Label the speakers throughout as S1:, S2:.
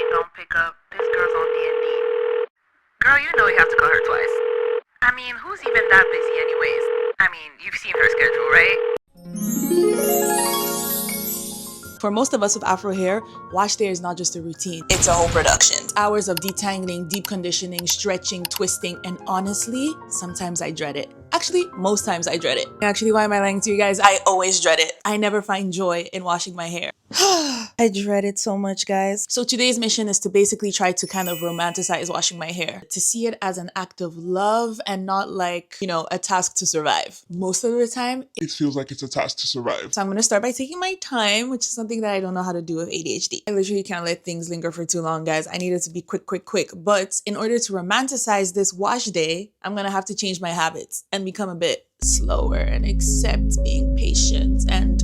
S1: Don't pick up. This girl's on D&D. Girl, you know you have to call her twice. I mean, who's even that busy anyways? I mean, you've seen her schedule, right?
S2: For most of us with Afro hair, wash day is not just a routine. It's a whole production. Hours of detangling, deep conditioning, stretching, twisting, and honestly, sometimes I dread it. Actually, most times I dread it. Actually, why am I lying to you guys? I always dread it. I never find joy in washing my hair. I dread it so much, guys. So today's mission is to basically try to kind of romanticize washing my hair, to see it as an act of love and not like, you know, a task to survive. Most of the time,
S3: it feels like it's a task to survive.
S2: So I'm gonna start by taking my time, which is something that I don't know how to do with ADHD. I literally can't let things linger for too long, guys. I need it to be quick, quick, quick. But in order to romanticize this wash day, I'm gonna have to change my habits and become a bit slower and accept being patient and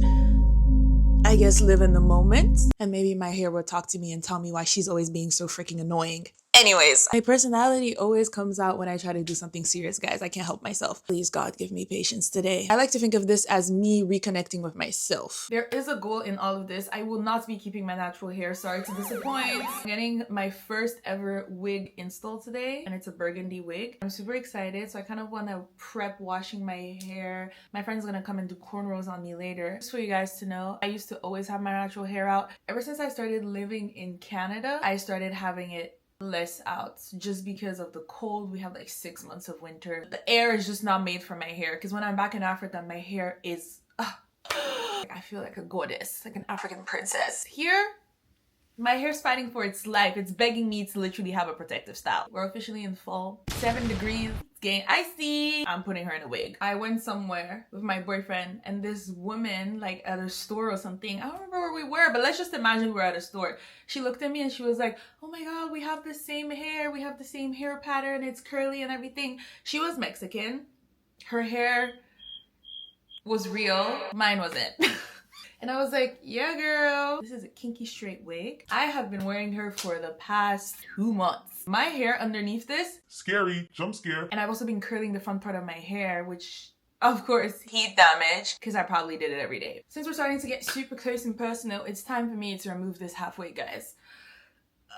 S2: I guess live in the moment. And maybe my hair will talk to me and tell me why she's always being so freaking annoying. Anyways, my personality always comes out when I try to do something serious, guys. I can't help myself. Please, God, give me patience today. I like to think of this as me reconnecting with myself. There is a goal in all of this. I will not be keeping my natural hair. Sorry to disappoint. I'm getting my first ever wig install today, and it's a burgundy wig. I'm super excited, so I kind of want to prep washing my hair. My friend's gonna come and do cornrows on me later. Just for you guys to know, I used to always have my natural hair out. Ever since I started living in Canada, I started having it less out just because of the cold. We have like 6 months of winter. The air is just not made for my hair because when I'm back in Africa, my hair is I feel like a goddess, like an African princess. Here, my hair's fighting for its life. It's begging me to literally have a protective style. We're officially in fall. 7 degrees. It's getting icy. I'm putting her in a wig. I went somewhere with my boyfriend and this woman, like at a store or something. I don't remember where we were, but let's just imagine we're at a store. She looked at me and she was like, oh my God, we have the same hair. We have the same hair pattern. It's curly and everything. She was Mexican. Her hair was real. Mine wasn't. And I was like, yeah, girl. This is a kinky straight wig. I have been wearing her for the past 2 months. My hair underneath this,
S3: Scary, jump scare.
S2: and I've also been curling the front part of my hair, which of course heat damage because I probably did it every day. Since we're starting to get super close and personal, it's time for me to remove this halfway, guys.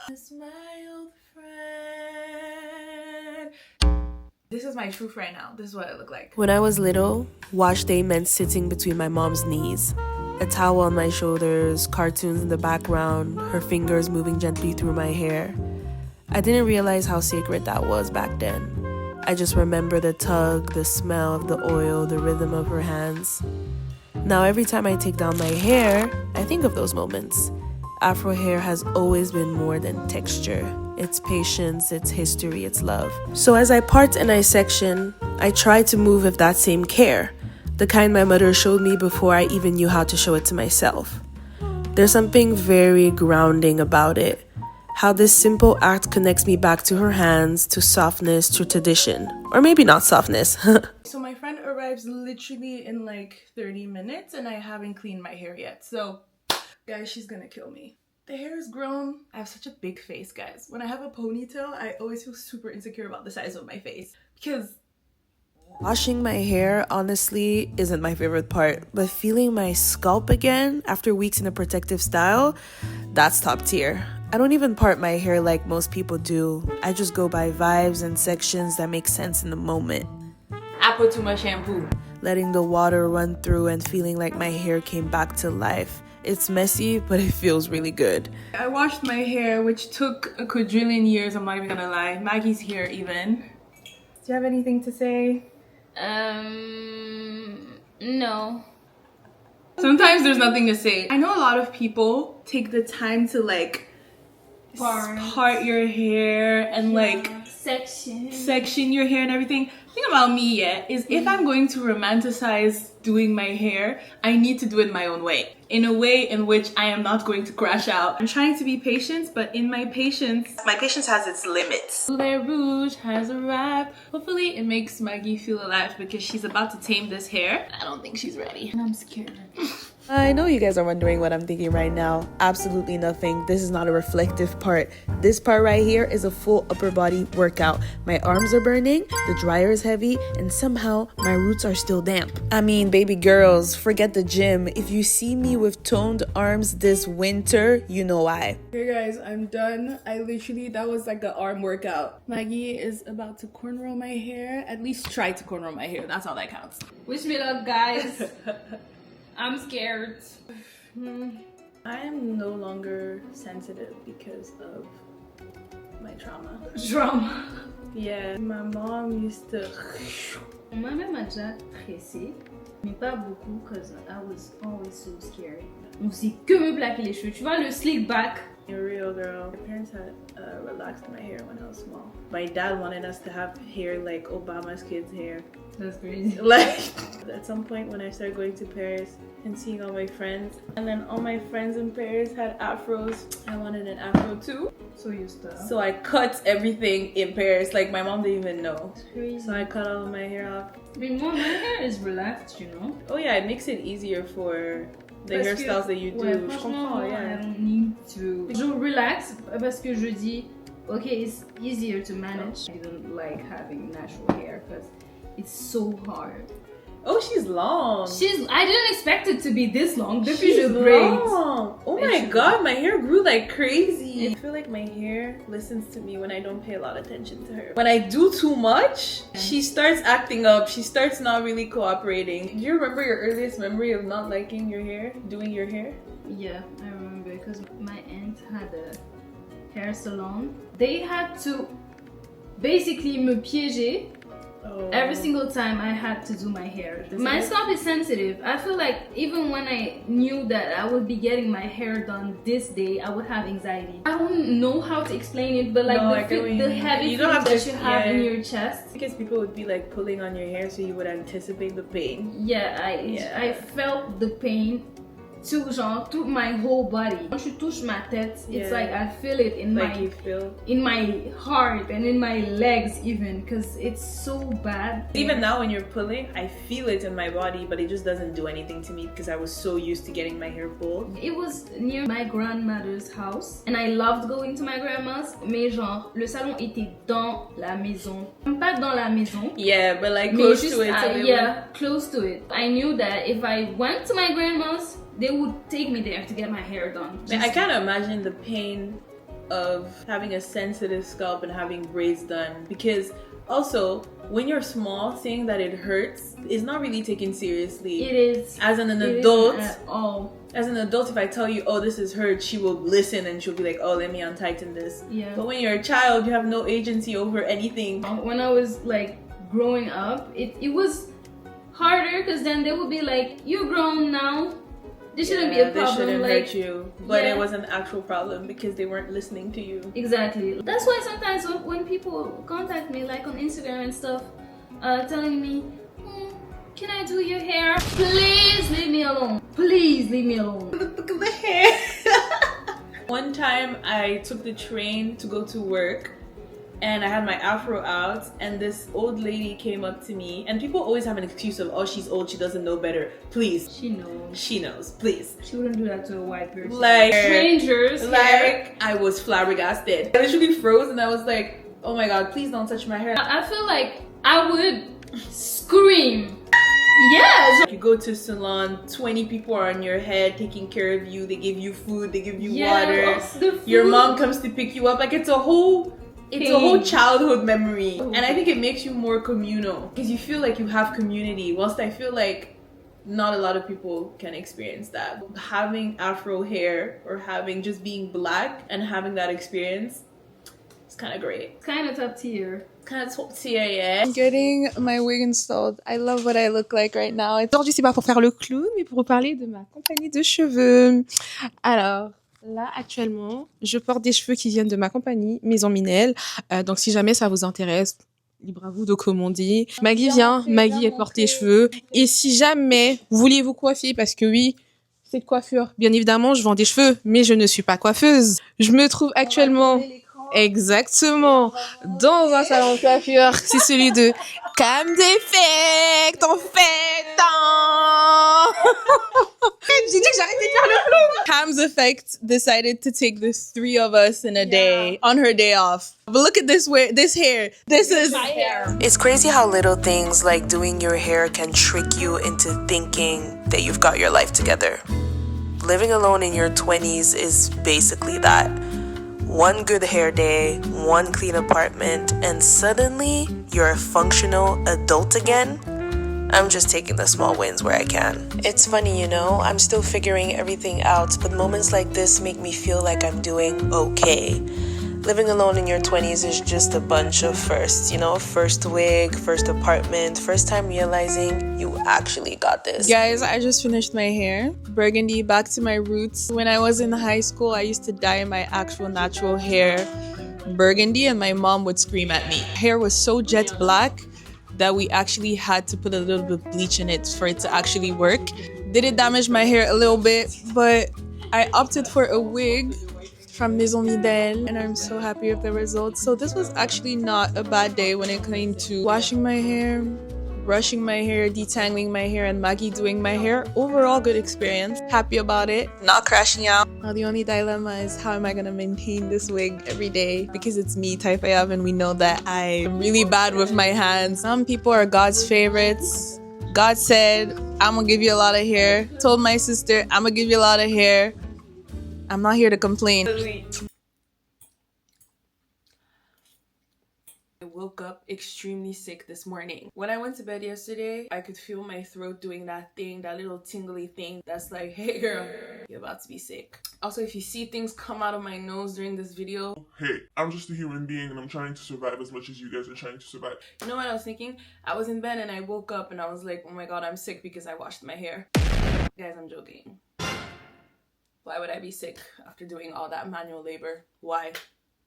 S2: It's my old friend. This is my truth right now. This is what I look like. When I was little, wash day meant sitting between my mom's knees. A towel on my shoulders, cartoons in the background, her fingers moving gently through my hair. I didn't realize how sacred that was back then. I just remember the tug, the smell of the oil, the rhythm of her hands. Now every time I take down my hair, I think of those moments. Afro hair has always been more than texture. It's patience, it's history, it's love. So as I part and I section, I try to move with that same care. The kind my mother showed me before I even knew how to show it to myself. There's something very grounding about it. How this simple act connects me back to her hands, to softness, to tradition. Or maybe not softness. So my friend arrives literally in like 30 minutes and I haven't cleaned my hair yet. So guys, she's gonna kill me. The hair is grown. I have such a big face, guys. When I have a ponytail, I always feel super insecure about the size of my face because washing my hair, honestly, isn't my favorite part, but feeling my scalp again after weeks in a protective style, that's top tier. I don't even part my hair like most people do. I just go by vibes and sections that make sense in the moment. I put too much shampoo. Letting the water run through and feeling like my hair came back to life. It's messy, but it feels really good. I washed my hair, which took a quadrillion years, I'm not even gonna lie. Maggie's here even. Do you have anything to say?
S4: No.
S2: Sometimes there's nothing to say. I know a lot of people take the time to like part your hair and like section your hair and everything. The thing about me, is if I'm going to romanticize doing my hair, I need to do it my own way. In a way in which I am not going to crash out. I'm trying to be patient, but in my patience has its limits. Le Rouge has arrived. Hopefully it makes Maggie feel alive because she's about to tame this hair. I don't think she's ready. And I'm scared. I know you guys are wondering what I'm thinking right now. Absolutely nothing. This is not a reflective part. This part right here is a full upper body workout. My arms are burning, the dryer is heavy, and somehow my roots are still damp. I mean, baby girls, forget the gym. If you see me with toned arms this winter, you know why. Okay guys, I'm done. That was like an arm workout. Maggie is about to cornrow my hair. At least try to cornrow my hair. That's all that counts.
S4: Wish me luck, guys. I'm scared.
S2: I am no longer sensitive because of my trauma.
S4: Drama.
S2: Yeah, my mom used to.
S4: Moi-même a déjà tressé, mais pas beaucoup, because I was always so scared. On faisait que me plaquer les cheveux. Tu vois le slick back?
S2: You're a real girl. My parents had relaxed my hair when I was small. My dad wanted us to have hair like Obama's kids' hair.
S4: That's crazy.
S2: Like, at some point when I started going to Paris and seeing all my friends, and then all my friends in Paris had afros, I wanted an afro too.
S4: So used to.
S2: So I cut everything in Paris. Like, my mom didn't even know.
S4: It's crazy.
S2: So I cut all of my hair off.
S4: I mean, my hair is relaxed, you know.
S2: Oh yeah, it makes it easier for the
S4: Parce
S2: hairstyles
S4: que,
S2: that you do.
S4: ouais,
S2: Je
S4: franchement,
S2: comprends,
S4: I
S2: yeah.
S4: don't need to. Je relax parce que je dis, okay, it's easier to manage. I don't like having natural hair because it's so hard.
S2: Oh, she's long.
S4: I didn't expect it to be this long. Depuis
S2: She's
S4: je braid.
S2: long. Oh my god, my hair grew like crazy. I feel like my hair listens to me when I don't pay a lot of attention to her. When I do too much, she starts acting up. She starts not really cooperating. Do you remember your earliest memory of not liking your hair, doing your hair?
S4: Yeah, I remember because my aunt had a hair salon. They had to basically me piéger.
S2: Oh.
S4: Every single time I had to do my hair. My scalp is sensitive. I feel like even when I knew that I would be getting my hair done this day, I would have anxiety. I don't know how to explain it, but like the heavy feeling that you have in your chest.
S2: Because people would be like pulling on your hair so you would anticipate the pain.
S4: Yeah, I felt the pain to my whole body. When you touch my tête, it's like I feel it in my heart and in my legs even, because it's so bad.
S2: Even now when you're pulling, I feel it in my body, but it just doesn't do anything to me because I was so used to getting my hair pulled.
S4: It was near my grandmother's house and I loved going to my grandma's, mais genre le salon était dans la maison. Pas dans la maison.
S2: Yeah, but like close to it.
S4: Yeah, close to it. I knew that if I went to my grandma's, they would take me there to get my hair done.
S2: I can't imagine the pain of having a sensitive scalp and having braids done, because also when you're small, saying that it hurts is not really taken seriously.
S4: It is.
S2: As an adult,
S4: at all.
S2: As an adult, if I tell you, oh, this is hurt, she will listen and she'll be like, oh, let me untighten this.
S4: Yeah.
S2: But when you're a child, you have no agency over anything.
S4: When I was like growing up, it was harder because then they would be like, you're grown now. This shouldn't be a problem.
S2: This shouldn't
S4: like,
S2: hurt you. But it was an actual problem because they weren't listening to you.
S4: Exactly. That's why sometimes when people contact me, like on Instagram and stuff, telling me, can I do your hair? Please leave me alone. Please leave me alone.
S2: Look at the hair. One time I took the train to go to work and I had my afro out and this old lady came up to me, and people always have an excuse of, oh, she's old, she doesn't know better. Please.
S4: She knows.
S2: She knows. Please.
S4: She wouldn't do that to a white person.
S2: Like
S4: strangers.
S2: Like I was flabbergasted. I literally froze and I was like, oh my god, please don't touch my hair.
S4: I feel like I would scream. Yes.
S2: You go to a salon, 20 people are on your head taking care of you. They give you food, they give you water. Your mom comes to pick you up. Like it's a whole childhood memory. And I think it makes you more communal because you feel like you have community, whilst I feel like not a lot of people can experience that. Having afro hair or having just being black and having that experience, it's kind of great.
S4: It's kind of top tier.
S2: Kind of top tier, yeah.
S5: I'm getting my wig installed. I love what I look like right now. Aujourd'hui, c'est pas pour faire le clown, mais pour vous parler de ma compagnie de cheveux. Alors, là, actuellement, je porte des cheveux qui viennent de ma compagnie, Maison Minel. Donc, si jamais ça vous intéresse, libre à vous de commander. Maggie vient, Maggie elle porte les cheveux. Et si jamais vous voulez vous coiffer, parce que oui, cette coiffure, bien évidemment, je vends des cheveux, mais je ne suis pas coiffeuse. Je me trouve actuellement... Exactement. Dans un salon de coiffure, c'est celui de Cam Defect, en fait. J'ai dit que j'arrêtais de faire le clown. Cam's Effect decided to take the three of us in a day on her day off. But look at this hair. This is my hair.
S2: It's crazy how little things like doing your hair can trick you into thinking that you've got your life together. Living alone in your 20s is basically that. One good hair day, one clean apartment, and suddenly you're a functional adult again. I'm just taking the small wins where I can. It's funny, you know, I'm still figuring everything out, but moments like this make me feel like I'm doing okay. Living alone in your 20s is just a bunch of firsts, you know, first wig, first apartment, first time realizing you actually got this.
S5: Guys, I just finished my hair. Burgundy, back to my roots. When I was in high school, I used to dye my actual natural hair burgundy and my mom would scream at me. Hair was so jet black that we actually had to put a little bit of bleach in it for it to actually work. Did it damage my hair a little bit, but I opted for a wig from Maison Midel and I'm so happy with the results. So this was actually not a bad day when it came to washing my hair, brushing my hair, detangling my hair, and Maggie doing my hair. Overall good experience. Happy about it. Not crashing out. Now the only dilemma is how am I gonna maintain this wig every day because it's me, Taïfa, and we know that I'm really bad with my hands. Some people are God's favorites. God said, I'm gonna give you a lot of hair. Told my sister, I'm gonna give you a lot of hair. I'm not here to complain. I woke up extremely sick this morning. When I went to bed yesterday, I could feel my throat doing that thing, that little tingly thing that's like, hey girl, you're about to be sick. Also, if you see things come out of my nose during this video,
S3: Hey, I'm just a human being and I'm trying to survive as much as you guys are trying to survive.
S5: you know what I was thinking? I was in bed and I woke up and I was like, oh my god, I'm sick because I washed my hair. Guys, I'm joking. Why would I be sick after doing all that manual labor? Why?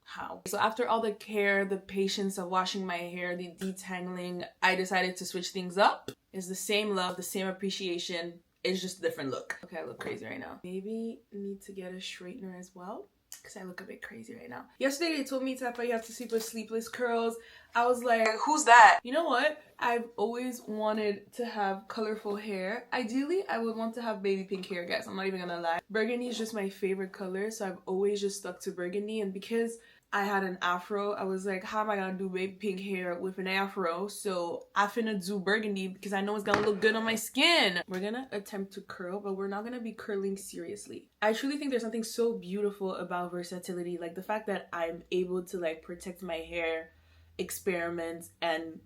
S5: How? So after all the care, the patience of washing my hair, the detangling, I decided to switch things up. It's the same love, the same appreciation. It's just a different look. Okay, I look crazy right now. Maybe need to get a straightener as well because I look a bit crazy right now. Yesterday they told me, Taïfa, you have to sleep with sleepless curls. I was like, who's that? You know what? I've always wanted to have colorful hair. Ideally, I would want to have baby pink hair, guys. I'm not even gonna lie. Burgundy is just my favorite color, so I've always just stuck to burgundy. And because I had an afro, I was like, how am I gonna do baby pink hair with an afro? So I finna do burgundy because I know it's gonna look good on my skin. We're gonna attempt to curl, but we're not gonna be curling seriously. I truly think there's something so beautiful about versatility, like the fact that I'm able to like protect my hair, experiment, and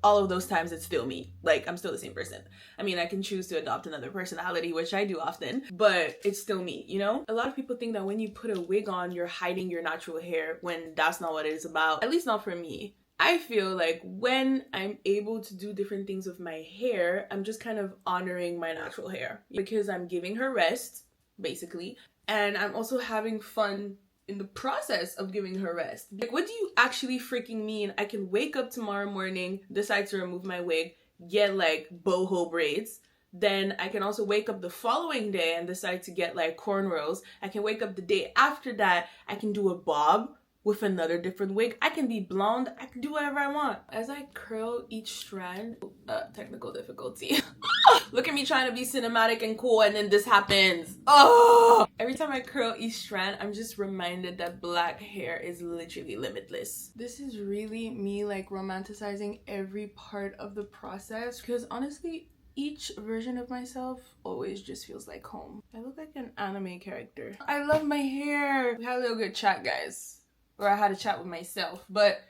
S5: all of those times it's still me. Like, I'm still the same person. I mean, I can choose to adopt another personality, which I do often, but it's still me, you know? A lot of people think that when you put a wig on, you're hiding your natural hair, when that's not what it is about. At least not for me. I feel like when I'm able to do different things with my hair, I'm just kind of honoring my natural hair because I'm giving her rest, basically, and I'm also having fun in the process of giving her rest. Like, what do you actually freaking mean? I can wake up tomorrow morning, decide to remove my wig, get like boho braids. Then I can also wake up the following day and decide to get like cornrows. I can wake up the day after that, I can do a bob with another different wig. I can be blonde, I can do whatever I want. As I curl each strand, technical difficulty. Look at me trying to be cinematic and cool and then this happens. Oh! Every time I curl each strand, I'm just reminded that black hair is literally limitless. This is really me like romanticizing every part of the process because honestly, each version of myself always just feels like home. I look like an anime character. I love my hair. We had a little good chat, guys. Or I had a chat with myself, but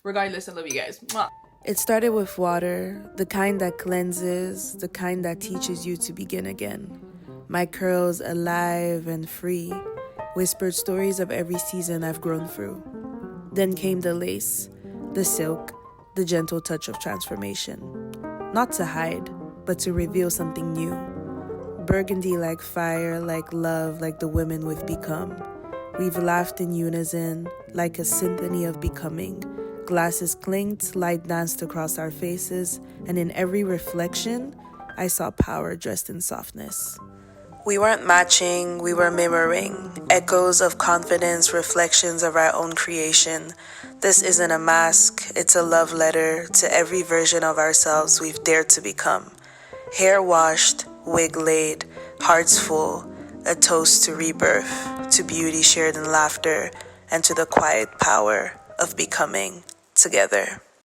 S5: regardless, I love you guys. Mwah.
S2: It started with water, the kind that cleanses, the kind that teaches you to begin again. My curls alive and free, whispered stories of every season I've grown through. Then came the lace, the silk, the gentle touch of transformation. Not to hide, but to reveal something new. Burgundy like fire, like love, like the women we've become. We've laughed in unison, like a symphony of becoming. Glasses clinked, light danced across our faces, and in every reflection, I saw power dressed in softness.
S1: We weren't matching, we were mirroring. Echoes of confidence, reflections of our own creation. This isn't a mask, it's a love letter to every version of ourselves we've dared to become. Hair washed, wig laid, hearts full, a toast to rebirth, to beauty shared in laughter, and to the quiet power of becoming together.